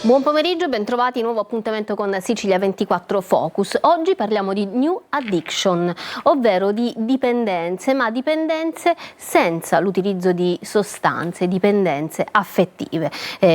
Buon pomeriggio, bentrovati, nuovo appuntamento con Sicilia 24 Focus. Oggi parliamo di New Addiction, ovvero di dipendenze, ma dipendenze senza l'utilizzo di sostanze, dipendenze affettive.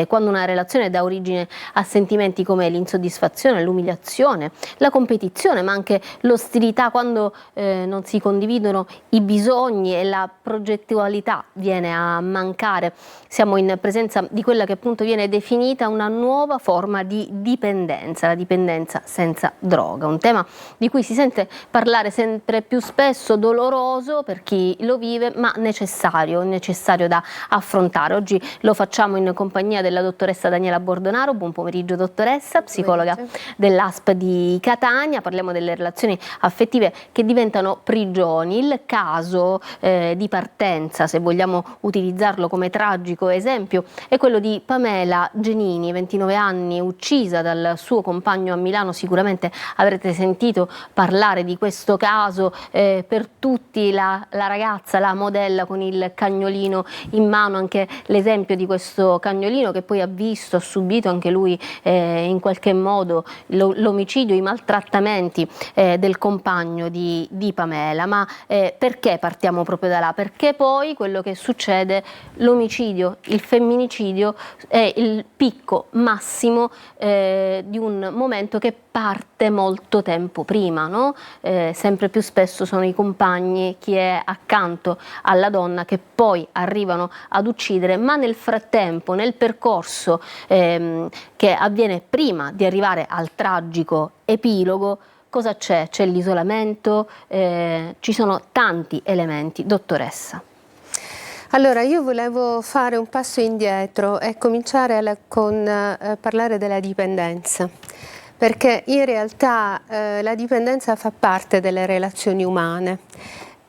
Quando una relazione dà origine a sentimenti come l'insoddisfazione, l'umiliazione, la competizione, ma anche l'ostilità, quando non si condividono i bisogni e la progettualità viene a mancare, siamo in presenza di quella che appunto viene definita una nuova forma di dipendenza, la dipendenza senza droga, un tema di cui si sente parlare sempre più spesso, doloroso per chi lo vive, ma necessario da affrontare. Oggi lo facciamo in compagnia della dottoressa Daniela Bordonaro. Buon pomeriggio dottoressa, psicologa dell'ASP di Catania. Parliamo delle relazioni affettive che diventano prigioni. Il caso di partenza, se vogliamo utilizzarlo come tragico esempio, è quello di Pamela Genini, 29 anni, uccisa dal suo compagno a Milano. Sicuramente avrete sentito parlare di questo caso, per tutti la ragazza, la modella con il cagnolino in mano, anche l'esempio di questo cagnolino che poi ha subito anche lui in qualche modo l'omicidio, i maltrattamenti del compagno di Pamela. Ma perché partiamo proprio da là? Perché poi quello che succede, l'omicidio, il femminicidio è il picco massimo di un momento che parte molto tempo prima, no? Sempre più spesso sono i compagni, chi è accanto alla donna, che poi arrivano ad uccidere, ma nel frattempo, nel percorso che avviene prima di arrivare al tragico epilogo, cosa c'è? C'è l'isolamento, ci sono tanti elementi. Dottoressa. Allora, io volevo fare un passo indietro e cominciare con parlare della dipendenza, perché in realtà la dipendenza fa parte delle relazioni umane.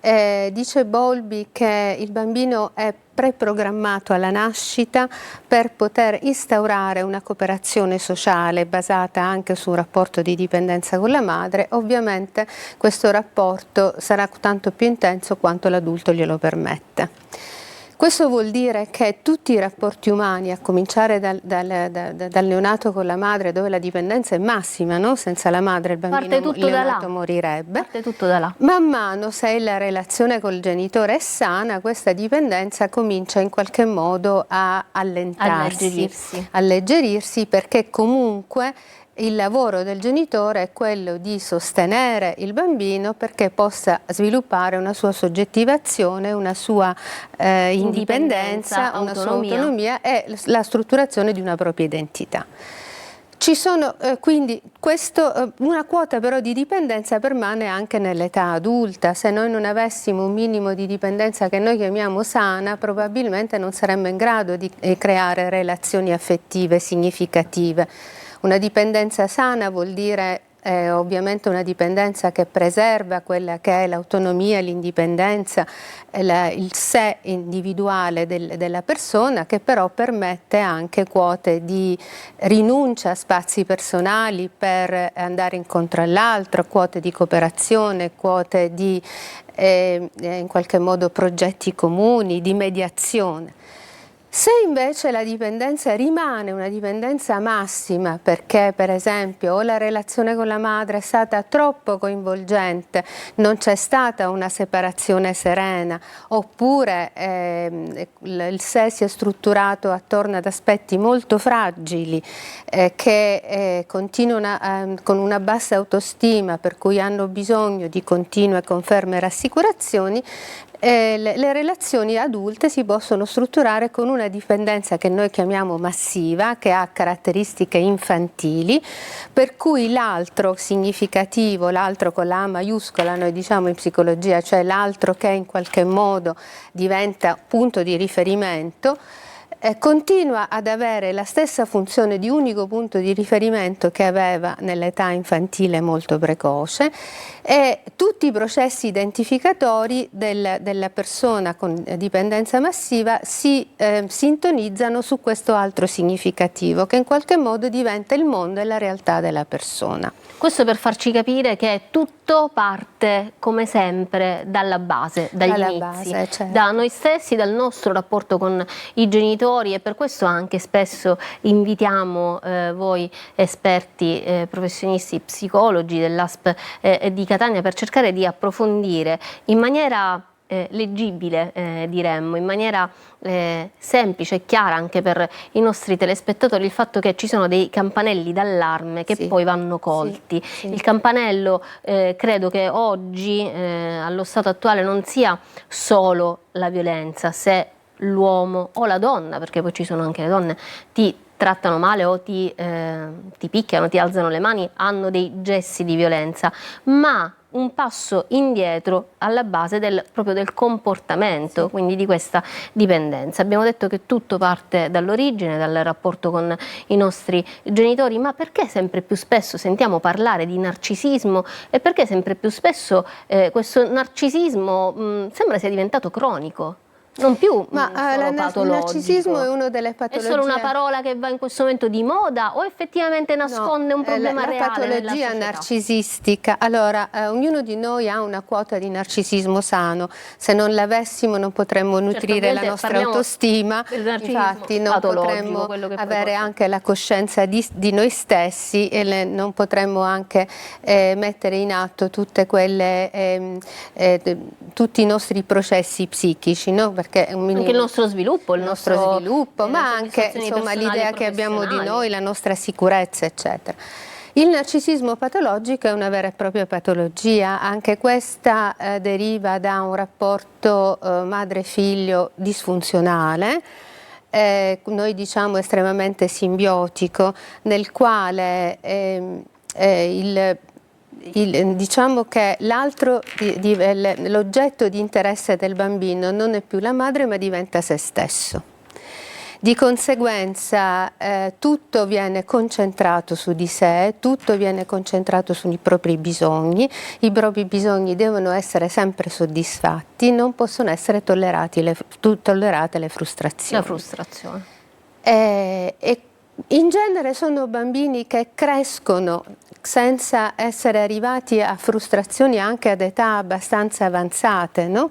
Dice Bowlby che il bambino è preprogrammato alla nascita per poter instaurare una cooperazione sociale basata anche su un rapporto di dipendenza con la madre. Ovviamente questo rapporto sarà tanto più intenso quanto l'adulto glielo permette. Questo vuol dire che tutti i rapporti umani, a cominciare dal neonato con la madre, dove la dipendenza è massima, no? Senza la madre il bambino neonato morirebbe. Parte tutto da là. Man mano, se la relazione col genitore è sana, questa dipendenza comincia in qualche modo a alleggerirsi, perché comunque il lavoro del genitore è quello di sostenere il bambino perché possa sviluppare una sua soggettivazione, una sua indipendenza, una sua autonomia e la strutturazione di una propria identità. Ci sono quindi una quota però di dipendenza permane anche nell'età adulta. Se noi non avessimo un minimo di dipendenza che noi chiamiamo sana, probabilmente non saremmo in grado di creare relazioni affettive significative. Una dipendenza sana vuol dire ovviamente una dipendenza che preserva quella che è l'autonomia, l'indipendenza, il sé individuale della persona, che però permette anche quote di rinuncia a spazi personali per andare incontro all'altro, quote di cooperazione, quote di in qualche modo progetti comuni, di mediazione. Se invece la dipendenza rimane una dipendenza massima perché per esempio o la relazione con la madre è stata troppo coinvolgente, non c'è stata una separazione serena, oppure il sé si è strutturato attorno ad aspetti molto fragili che continuano con una bassa autostima, per cui hanno bisogno di continue conferme e rassicurazioni, le relazioni adulte si possono strutturare con una dipendenza che noi chiamiamo massiva, che ha caratteristiche infantili, per cui l'altro significativo, l'altro con la A maiuscola, noi diciamo in psicologia, cioè l'altro che in qualche modo diventa punto di riferimento, continua ad avere la stessa funzione di unico punto di riferimento che aveva nell'età infantile molto precoce, e tutti i processi identificatori della persona con dipendenza massiva si sintonizzano su questo altro significativo, che in qualche modo diventa il mondo e la realtà della persona. Questo per farci capire che tutto parte, come sempre, dalla base, dagli inizi, certo. Da noi stessi, dal nostro rapporto con i genitori, genitori, e per questo anche spesso invitiamo voi esperti, professionisti, psicologi dell'ASP di Catania, per cercare di approfondire in maniera leggibile, diremmo, in maniera semplice e chiara anche per i nostri telespettatori, il fatto che ci sono dei campanelli d'allarme che poi vanno colti. Il campanello credo che oggi allo stato attuale non sia solo la violenza, se l'uomo o la donna, perché poi ci sono anche le donne, ti trattano male o ti picchiano, ti alzano le mani, hanno dei gesti di violenza, ma un passo indietro alla base proprio del comportamento, quindi di questa dipendenza. Abbiamo detto che tutto parte dall'origine, dal rapporto con i nostri genitori, ma perché sempre più spesso sentiamo parlare di narcisismo e perché sempre più spesso questo narcisismo sembra sia diventato cronico? Non più solo patologico. Il narcisismo è una delle patologie. È solo una parola che va in questo momento di moda o effettivamente nasconde un problema reale? La patologia narcisistica. Allora, ognuno di noi ha una quota di narcisismo sano. Se non l'avessimo non potremmo nutrire la nostra autostima, infatti non potremmo avere anche la coscienza di noi stessi e non potremmo anche mettere in atto tutte tutti i nostri processi psichici, no? Perché anche il nostro sviluppo, ma anche insomma l'idea che abbiamo di noi, la nostra sicurezza, eccetera. Il narcisismo patologico è una vera e propria patologia, anche questa deriva da un rapporto madre-figlio disfunzionale, noi diciamo estremamente simbiotico, nel quale diciamo che l'oggetto di interesse del bambino non è più la madre, ma diventa se stesso. Di conseguenza tutto viene concentrato su di sé, tutto viene concentrato sui propri bisogni, i propri bisogni devono essere sempre soddisfatti, non possono essere tollerate le frustrazioni. La frustrazione. E in genere sono bambini che crescono senza essere arrivati a frustrazioni anche ad età abbastanza avanzate, no?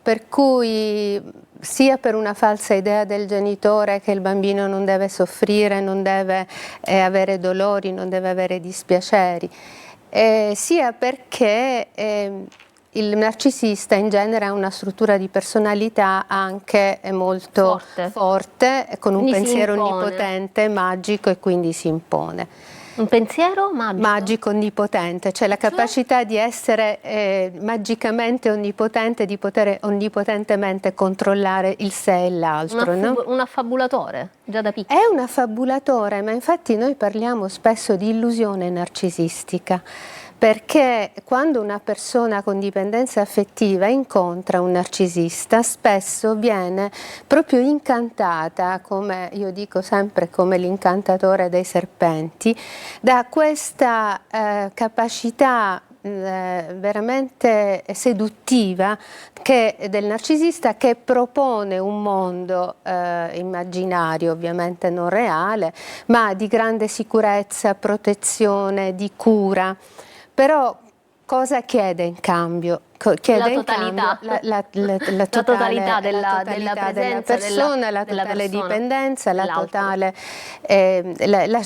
Per cui sia per una falsa idea del genitore che il bambino non deve soffrire, non deve avere dolori, non deve avere dispiaceri, sia perché il narcisista in genere ha una struttura di personalità anche molto forte, con un pensiero onnipotente, magico, e quindi si impone. Un pensiero magico onnipotente, cioè la capacità di essere magicamente onnipotente, di poter onnipotentemente controllare il sé e l'altro. Un affabulatore, già da piccolo. È un affabulatore, ma infatti noi parliamo spesso di illusione narcisistica, perché quando una persona con dipendenza affettiva incontra un narcisista, spesso viene proprio incantata, come io dico sempre, come l'incantatore dei serpenti, da questa capacità veramente seduttiva del narcisista, che propone un mondo immaginario, ovviamente non reale, ma di grande sicurezza, protezione, di cura. Però cosa chiede in cambio? Chiede la totalità, la totalità della persona, la totale dipendenza,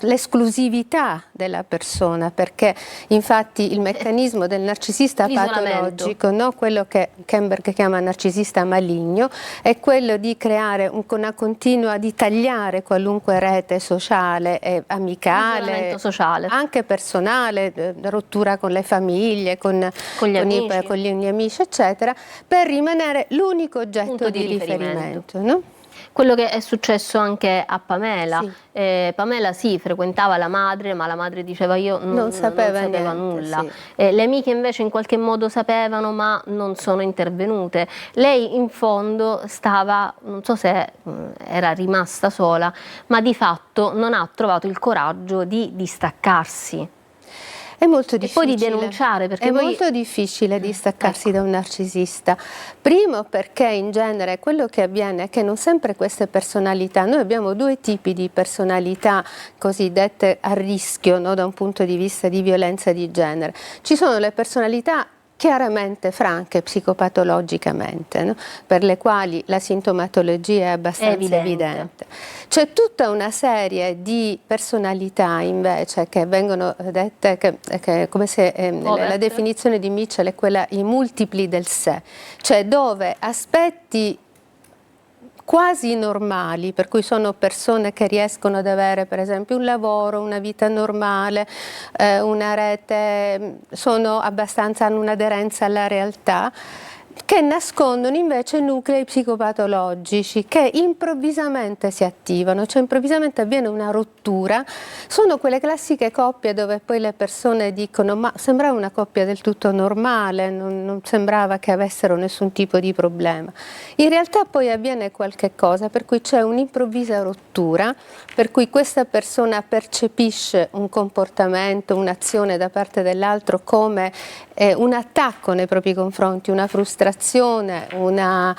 l'esclusività della persona, perché infatti il meccanismo del narcisista patologico, no? Quello che Kemberg chiama narcisista maligno, è quello di creare una continua, di tagliare qualunque rete sociale e amicale, sociale, anche personale, rottura con le famiglie, con gli amici, eccetera, per rimanere l'unico oggetto di riferimento. No? Quello che è successo anche a Pamela. Pamela frequentava la madre, ma la madre diceva io non sapeva nulla. Le amiche invece in qualche modo sapevano, ma non sono intervenute. Lei in fondo stava, non so se era rimasta sola, ma di fatto non ha trovato il coraggio di distaccarsi. È molto difficile. E poi di denunciare, perché molto difficile distaccarsi da un narcisista. Primo perché in genere quello che avviene è che non sempre queste personalità, noi abbiamo due tipi di personalità cosiddette a rischio, no, da un punto di vista di violenza di genere. Ci sono le personalità chiaramente franche psicopatologicamente, no? Per le quali la sintomatologia è abbastanza evidente. C'è tutta una serie di personalità invece che vengono dette, che come se la definizione di Mitchell è quella i multipli del sé, cioè dove aspetti quasi normali, per cui sono persone che riescono ad avere per esempio un lavoro, una vita normale, una rete, hanno un'aderenza alla realtà, che nascondono invece nuclei psicopatologici che improvvisamente si attivano, cioè improvvisamente avviene una rottura. Sono quelle classiche coppie dove poi le persone dicono ma sembrava una coppia del tutto normale, non sembrava che avessero nessun tipo di problema. In realtà poi avviene qualche cosa per cui c'è un'improvvisa rottura, per cui questa persona percepisce un comportamento, un'azione da parte dell'altro come un attacco nei propri confronti, una frustrazione, una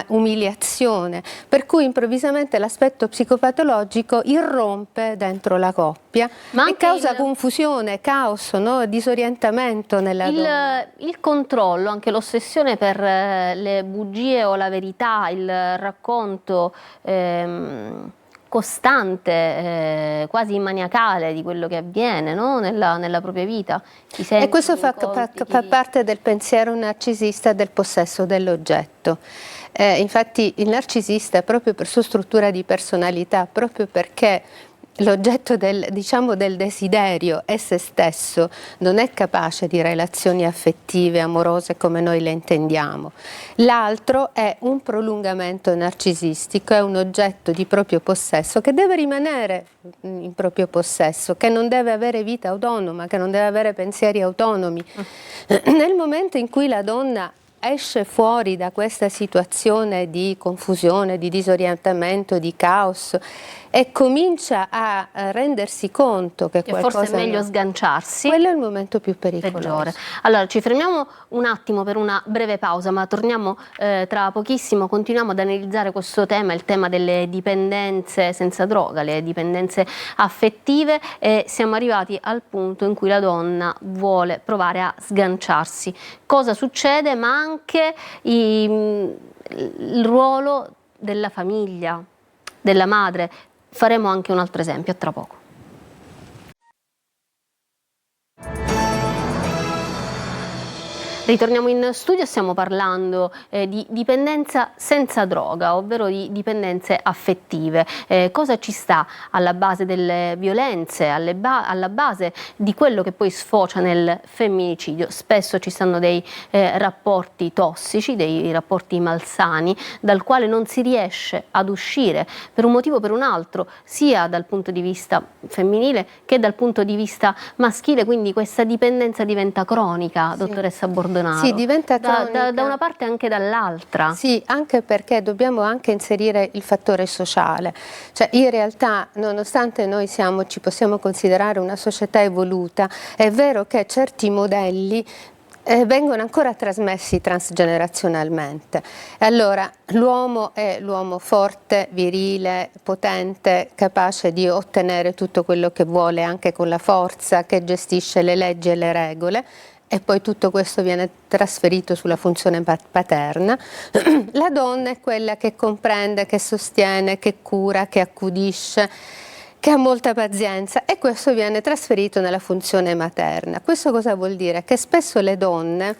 umiliazione, per cui improvvisamente l'aspetto psicopatologico irrompe dentro la coppia e causa confusione, caos, no? Disorientamento nella donna. Il controllo, anche l'ossessione per le bugie o la verità, il racconto costante, quasi maniacale di quello che avviene, no? nella propria vita. E questo fa parte del pensiero narcisista del possesso dell'oggetto. Infatti il narcisista, proprio per sua struttura di personalità, proprio perché l'oggetto del desiderio è se stesso, non è capace di relazioni affettive, amorose come noi le intendiamo. L'altro è un prolungamento narcisistico, è un oggetto di proprio possesso che deve rimanere in proprio possesso, che non deve avere vita autonoma, che non deve avere pensieri autonomi. Nel momento in cui la donna esce fuori da questa situazione di confusione, di disorientamento, di caos e comincia a rendersi conto che qualcosa forse è meglio sganciarsi, quello è il momento più pericoloso. Peggiore. Allora ci fermiamo un attimo per una breve pausa, ma torniamo tra pochissimo, continuiamo ad analizzare questo tema, il tema delle dipendenze senza droga, le dipendenze affettive, e siamo arrivati al punto in cui la donna vuole provare a sganciarsi. Cosa succede? Ma anche il ruolo della famiglia, della madre. Faremo anche un altro esempio, a tra poco. Ritorniamo in studio, stiamo parlando di dipendenza senza droga, ovvero di dipendenze affettive. Cosa ci sta alla base delle violenze, alla base di quello che poi sfocia nel femminicidio? Spesso ci stanno dei rapporti tossici, dei rapporti malsani, dal quale non si riesce ad uscire per un motivo o per un altro, sia dal punto di vista femminile che dal punto di vista maschile, quindi questa dipendenza diventa cronica, sì. Dottoressa Bordonaro. Sì, diventa cronica. Da una parte e anche dall'altra. Sì, anche perché dobbiamo anche inserire il fattore sociale. Cioè in realtà, nonostante noi ci possiamo considerare una società evoluta, è vero che certi modelli vengono ancora trasmessi transgenerazionalmente. Allora, l'uomo è l'uomo forte, virile, potente, capace di ottenere tutto quello che vuole anche con la forza, che gestisce le leggi e le regole, e poi tutto questo viene trasferito sulla funzione paterna. La donna è quella che comprende, che sostiene, che cura, che accudisce, che ha molta pazienza, e questo viene trasferito nella funzione materna. Questo cosa vuol dire? Che spesso le donne,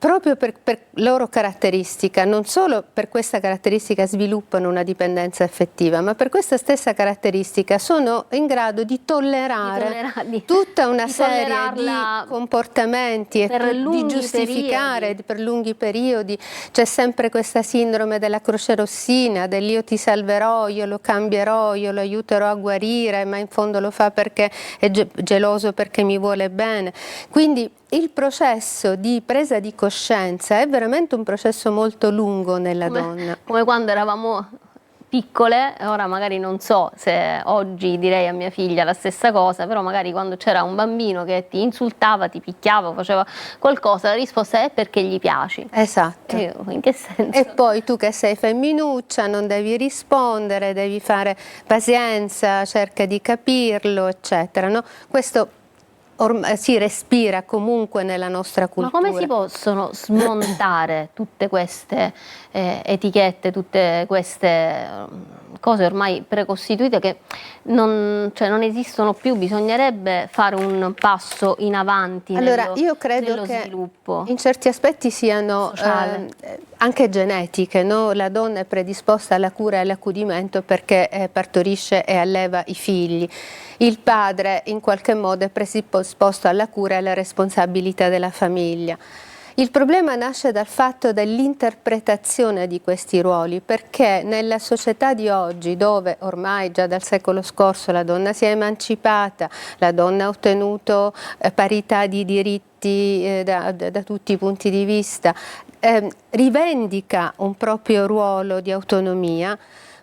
proprio per loro caratteristica, non solo per questa caratteristica sviluppano una dipendenza affettiva, ma per questa stessa caratteristica sono in grado di tollerare tutta una serie di comportamenti e di giustificare per lunghi periodi. C'è sempre questa sindrome della croce rossina, dell'io ti salverò, io lo cambierò, io lo aiuterò a guarire, ma in fondo lo fa perché è geloso, perché mi vuole bene. Quindi il processo di presa di coscienza è veramente un processo molto lungo nella donna. Come quando eravamo piccole, ora magari non so se oggi direi a mia figlia la stessa cosa, però magari quando c'era un bambino che ti insultava, ti picchiava, faceva qualcosa, la risposta è perché gli piaci. Esatto. In che senso? E poi tu che sei femminuccia non devi rispondere, devi fare pazienza, cerca di capirlo, eccetera, no? Questo si respira comunque nella nostra cultura. Ma come si possono smontare tutte queste etichette, tutte queste cose ormai precostituite che non esistono più? Bisognerebbe fare un passo in avanti Io credo nello che sviluppo in certi aspetti siano anche genetiche, no? La donna è predisposta alla cura e all'accudimento perché partorisce e alleva i figli. Il padre in qualche modo è predisposto alla cura e alla responsabilità della famiglia. Il problema nasce dal fatto dell'interpretazione di questi ruoli, perché nella società di oggi, dove ormai già dal secolo scorso la donna si è emancipata, la donna ha ottenuto parità di diritti da tutti i punti di vista, rivendica un proprio ruolo di autonomia,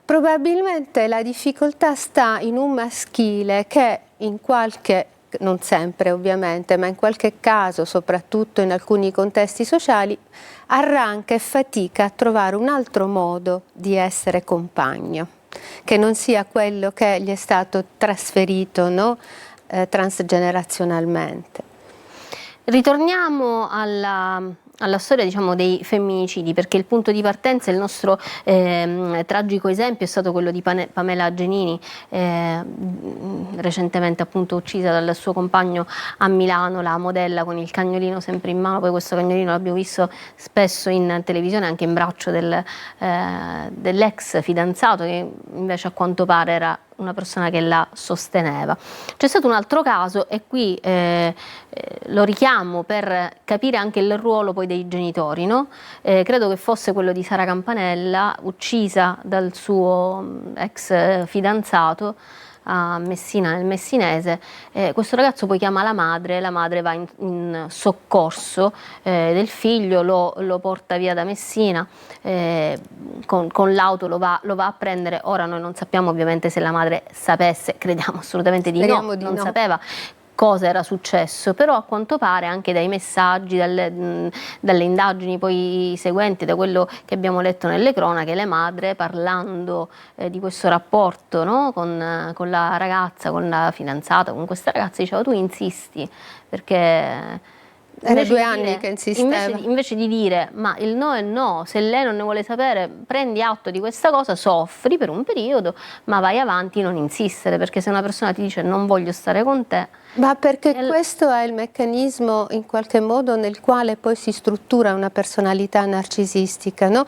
probabilmente la difficoltà sta in un maschile che in qualche, non sempre ovviamente, ma in qualche caso, soprattutto in alcuni contesti sociali, arranca e fatica a trovare un altro modo di essere compagno, che non sia quello che gli è stato trasferito, no? Transgenerazionalmente. Ritorniamo alla storia, diciamo, dei femminicidi, perché il punto di partenza, il nostro tragico esempio è stato quello di Pamela Genini, recentemente appunto uccisa dal suo compagno a Milano, la modella con il cagnolino sempre in mano. Poi questo cagnolino l'abbiamo visto spesso in televisione, anche in braccio dell'ex fidanzato, che invece a quanto pare era una persona che la sosteneva. C'è stato un altro caso, e qui lo richiamo per capire anche il ruolo poi dei genitori, no? Credo che fosse quello di Sara Campanella, uccisa dal suo ex fidanzato a Messina, nel Messinese. Questo ragazzo poi chiama la madre va in soccorso del figlio, lo porta via da Messina, con l'auto lo va a prendere. Ora noi non sappiamo ovviamente se la madre sapesse, crediamo assolutamente di no, non sapeva cosa era successo, però a quanto pare anche dai messaggi, dalle indagini poi seguenti, da quello che abbiamo letto nelle cronache, le madri parlando di questo rapporto, no? con la ragazza, con la fidanzata, con questa ragazza, diceva: tu insisti, perché era 2 anni che insisteva. Invece di dire ma il no è no, se lei non ne vuole sapere prendi atto di questa cosa, soffri per un periodo, ma vai avanti, non insistere, perché se una persona ti dice non voglio stare con te. Ma perché questo è il meccanismo in qualche modo nel quale poi si struttura una personalità narcisistica, no?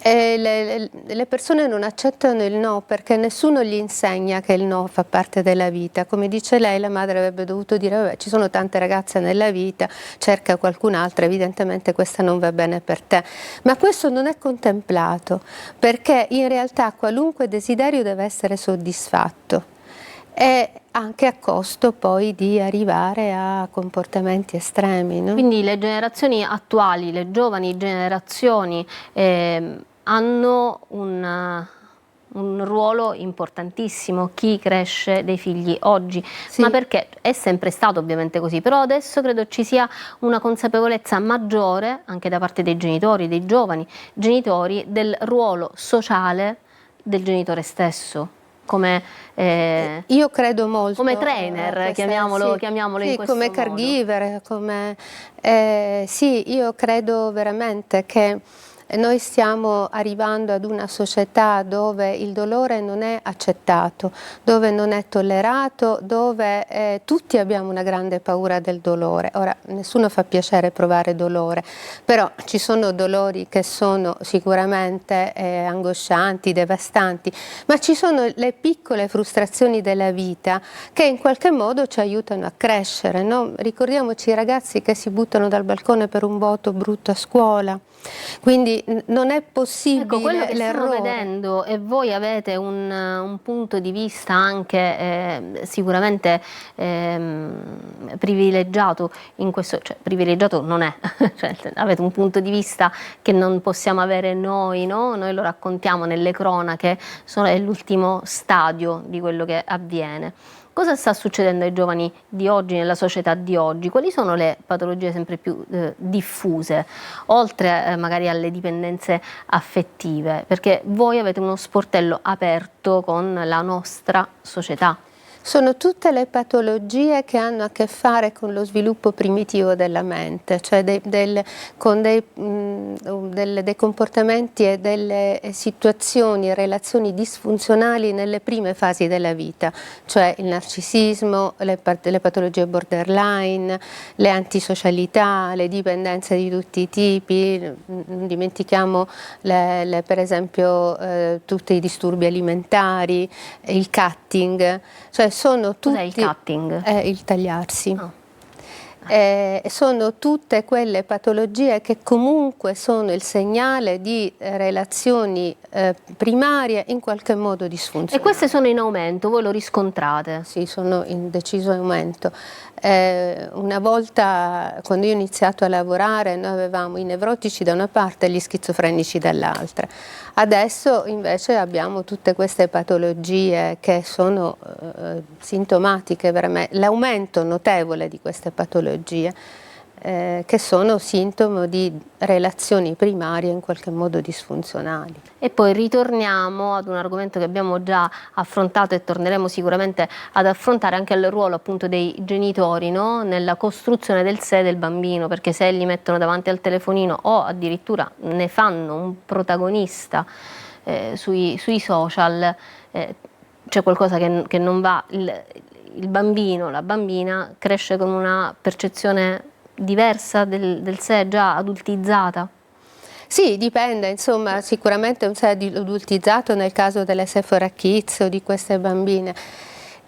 E le persone non accettano il no perché nessuno gli insegna che il no fa parte della vita. Come dice lei, la madre avrebbe dovuto dire: vabbè, ci sono tante ragazze nella vita, cerca qualcun'altra, evidentemente questa non va bene per te. Ma questo non è contemplato, perché in realtà qualunque desiderio deve essere soddisfatto, e anche a costo poi di arrivare a comportamenti estremi, no? Quindi le generazioni attuali, le giovani generazioni hanno un ruolo importantissimo, chi cresce dei figli oggi, Sì. ma perché è sempre stato ovviamente così, però adesso credo ci sia una consapevolezza maggiore anche da parte dei genitori, dei giovani genitori, del ruolo sociale del genitore stesso. Come, io credo molto come trainer, chiamiamolo in questo come modo. caregiver, sì, io credo veramente che noi stiamo arrivando ad una società dove il dolore non è accettato, dove non è tollerato, dove tutti abbiamo una grande paura del dolore. Ora, nessuno fa piacere provare dolore, però ci sono dolori che sono sicuramente angoscianti, devastanti, ma ci sono le piccole frustrazioni della vita che in qualche modo ci aiutano a crescere, no? Ricordiamoci i ragazzi che si buttano dal balcone per un voto brutto a scuola. Quindi non è possibile. Ecco, quello che stiamo vedendo, e voi avete un punto di vista anche sicuramente privilegiato in questo, cioè privilegiato non è, cioè, avete un punto di vista che non possiamo avere noi, no? Noi lo raccontiamo nelle cronache, è l'ultimo stadio di quello che avviene. Cosa sta succedendo ai giovani di oggi, nella società di oggi? Quali sono le patologie sempre più diffuse, oltre magari alle dipendenze affettive? Perché voi avete uno sportello aperto con la nostra società. Sono tutte le patologie che hanno a che fare con lo sviluppo primitivo della mente, cioè con dei comportamenti e delle situazioni e relazioni disfunzionali nelle prime fasi della vita, cioè il narcisismo, le patologie borderline, le antisocialità, le dipendenze di tutti i tipi, non dimentichiamo per esempio tutti i disturbi alimentari, il cutting, cioè sono tutti... Cos'è il cutting? Il tagliarsi. Oh. Sono tutte quelle patologie che comunque sono il segnale di relazioni primarie in qualche modo disfunzionali. E queste sono in aumento, voi lo riscontrate? Sì, sono in deciso aumento. Una volta, quando io ho iniziato a lavorare, noi avevamo i nevrotici da una parte e gli schizofrenici dall'altra. Adesso invece abbiamo tutte queste patologie che sono sintomatiche, veramente, l'aumento notevole di queste patologie che sono sintomo di relazioni primarie in qualche modo disfunzionali. E poi ritorniamo ad un argomento che abbiamo già affrontato e torneremo sicuramente ad affrontare, anche il ruolo appunto dei genitori, no? Nella costruzione del sé del bambino, perché se li mettono davanti al telefonino o addirittura ne fanno un protagonista sui social, c'è qualcosa che non va. Il bambino, la bambina cresce con una percezione diversa del sé, già adultizzata. Sì, dipende, insomma, sicuramente un sé adultizzato nel caso delle Sephora Kids o di queste bambine.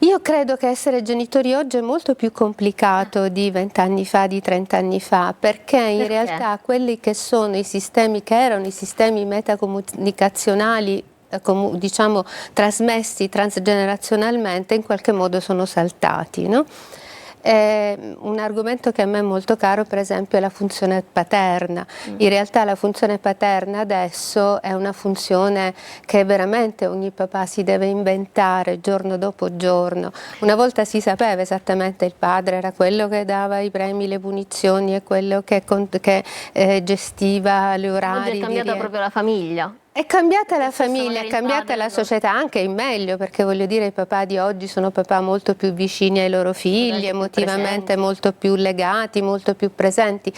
Io credo che essere genitori oggi è molto più complicato di 20 anni fa, di 30 anni fa, perché in realtà quelli che sono i sistemi, che erano i sistemi metacomunicazionali, diciamo trasmessi transgenerazionalmente, in qualche modo sono saltati, no? Un argomento che a me è molto caro, per esempio, è la funzione paterna. In realtà la funzione paterna adesso è una funzione che veramente ogni papà si deve inventare giorno dopo giorno. Una volta si sapeva esattamente, il padre era quello che dava i premi, le punizioni, e quello che gestiva gli orari. Oggi è cambiata proprio la famiglia. È cambiata la famiglia, è cambiata la società, anche in meglio, perché voglio dire, i papà di oggi sono papà molto più vicini ai loro figli, emotivamente molto più legati, molto più presenti.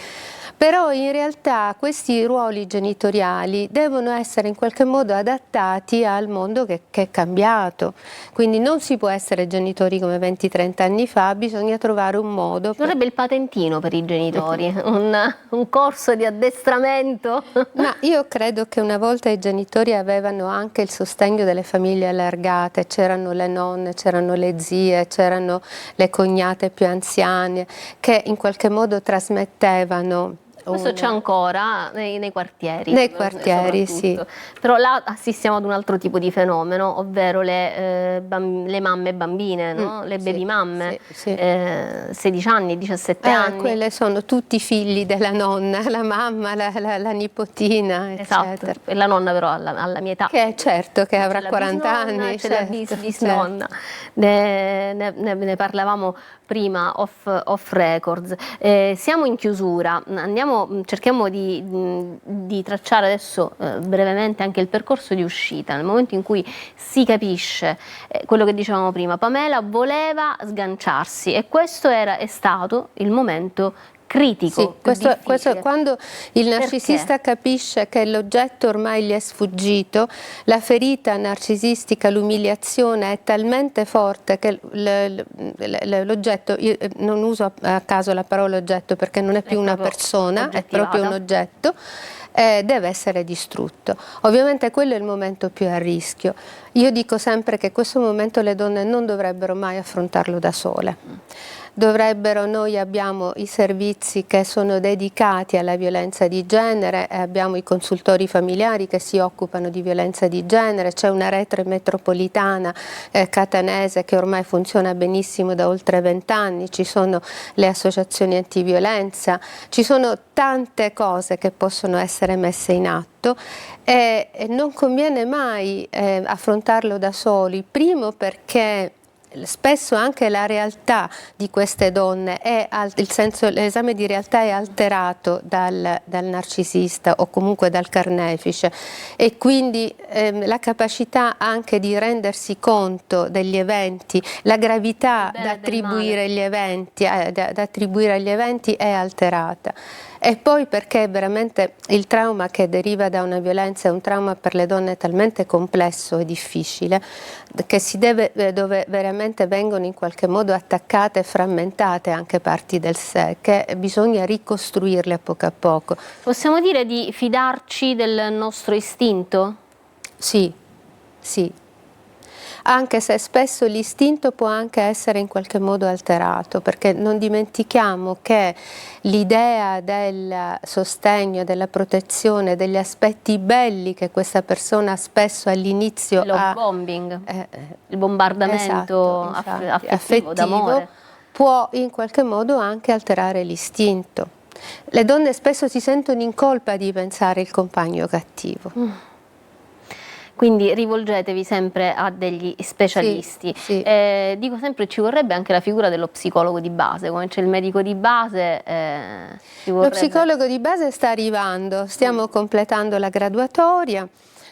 Però in realtà questi ruoli genitoriali devono essere in qualche modo adattati al mondo che è cambiato. Quindi non si può essere genitori come 20-30 anni fa, bisogna trovare un modo. Ci vorrebbe il patentino per i genitori, un corso di addestramento. Ma io credo che una volta i genitori avevano anche il sostegno delle famiglie allargate, c'erano le nonne, c'erano le zie, c'erano le cognate più anziane che in qualche modo trasmettevano. Questo c'è ancora nei quartieri. Nei quartieri, sì. Però là assistiamo ad un altro tipo di fenomeno, ovvero le mamme bambine, no? Le baby mamme, 16 anni, 17 anni. Quelle sono tutti figli della nonna, la mamma, la nipotina, esatto. eccetera. E la nonna però alla mia età. Che certo, che avrà 40 anni. C'è la bisnonna. Ne parlavamo prima off records. Siamo in chiusura, cerchiamo di tracciare adesso brevemente anche il percorso di uscita. Nel momento in cui si capisce quello che dicevamo prima, Pamela voleva sganciarsi e questo è stato il momento critico. Sì, questo quando il narcisista capisce che l'oggetto ormai gli è sfuggito, la ferita narcisistica, l'umiliazione è talmente forte che l'oggetto, io non uso a caso la parola oggetto perché non è più una persona, è proprio un oggetto, deve essere distrutto. Ovviamente quello è il momento più a rischio. Io dico sempre che questo momento le donne non dovrebbero mai affrontarlo da sole. Noi abbiamo i servizi che sono dedicati alla violenza di genere, abbiamo i consultori familiari che si occupano di violenza di genere, c'è una rete metropolitana catanese che ormai funziona benissimo da oltre 20 anni, ci sono le associazioni antiviolenza, ci sono tante cose che possono essere messe in atto e non conviene mai affrontarlo da soli, primo perché spesso anche la realtà di queste donne l'esame di realtà è alterato dal narcisista o comunque dal carnefice, e quindi la capacità anche di rendersi conto degli eventi, la gravità da attribuire agli eventi, è alterata. E poi perché veramente il trauma che deriva da una violenza è un trauma per le donne talmente complesso e difficile, che dove veramente vengono in qualche modo attaccate e frammentate anche parti del sé, che bisogna ricostruirle a poco. Possiamo dire di fidarci del nostro istinto? Sì, sì. Anche se spesso l'istinto può anche essere in qualche modo alterato, perché non dimentichiamo che l'idea del sostegno, della protezione, degli aspetti belli che questa persona spesso all'inizio ha, bombing, il bombardamento affettivo d'amore, può in qualche modo anche alterare l'istinto. Le donne spesso si sentono in colpa di pensare il compagno cattivo. Quindi rivolgetevi sempre a degli specialisti. Sì. Dico sempre, ci vorrebbe anche la figura dello psicologo di base, come c'è il medico di base. Lo psicologo di base sta arrivando, stiamo completando la graduatoria.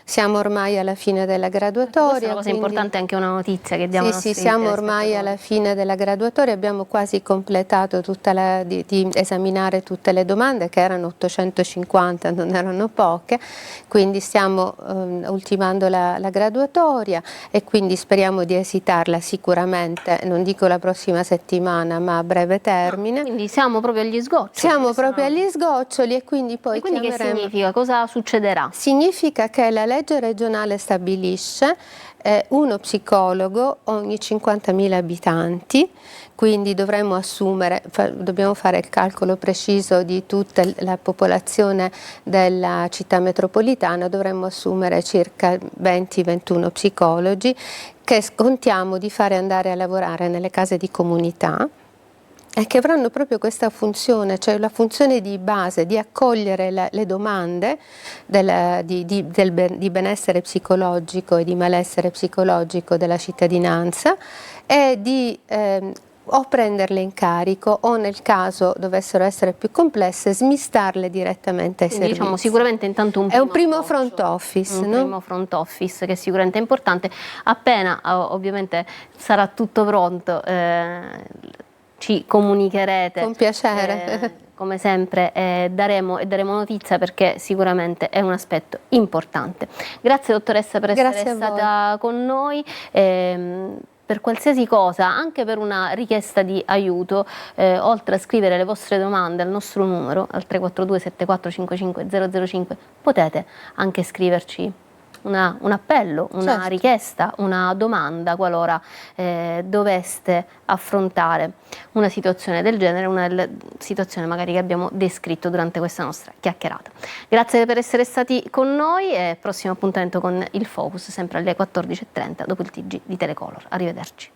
Siamo ormai alla fine della graduatoria. Questa è una cosa importante, anche una notizia che diamo ai nostri siamo ormai alla fine della graduatoria, abbiamo quasi completato di esaminare tutte le domande, che erano 850, non erano poche, quindi stiamo ultimando la graduatoria, e quindi speriamo di esitarla sicuramente, non dico la prossima settimana, ma a breve termine. Quindi siamo proprio agli sgoccioli. Siamo proprio agli sgoccioli, e quindi poi che significa? Cosa succederà? Significa che la legge regionale stabilisce uno psicologo ogni 50.000 abitanti, quindi dobbiamo fare il calcolo preciso di tutta la popolazione della città metropolitana, dovremmo assumere circa 20-21 psicologi che contiamo di fare andare a lavorare nelle case di comunità, e che avranno proprio questa funzione, cioè la funzione di base di accogliere le domande di benessere psicologico e di malessere psicologico della cittadinanza, e di o prenderle in carico, o nel caso dovessero essere più complesse smistarle direttamente ai servizi. Diciamo sicuramente intanto un primo front office, primo front office, che sicuramente è importante. Appena ovviamente sarà tutto pronto, ci comunicherete con piacere, come sempre, daremo notizia, perché sicuramente è un aspetto importante. Grazie dottoressa per essere stata con noi. Per qualsiasi cosa, anche per una richiesta di aiuto, oltre a scrivere le vostre domande al nostro numero, al 342 7455 005, potete anche scriverci un appello, una richiesta, una domanda, qualora doveste affrontare una situazione del genere, una situazione magari che abbiamo descritto durante questa nostra chiacchierata. Grazie per essere stati con noi, e prossimo appuntamento con il Focus, sempre alle 14:30 dopo il TG di Telecolor. Arrivederci.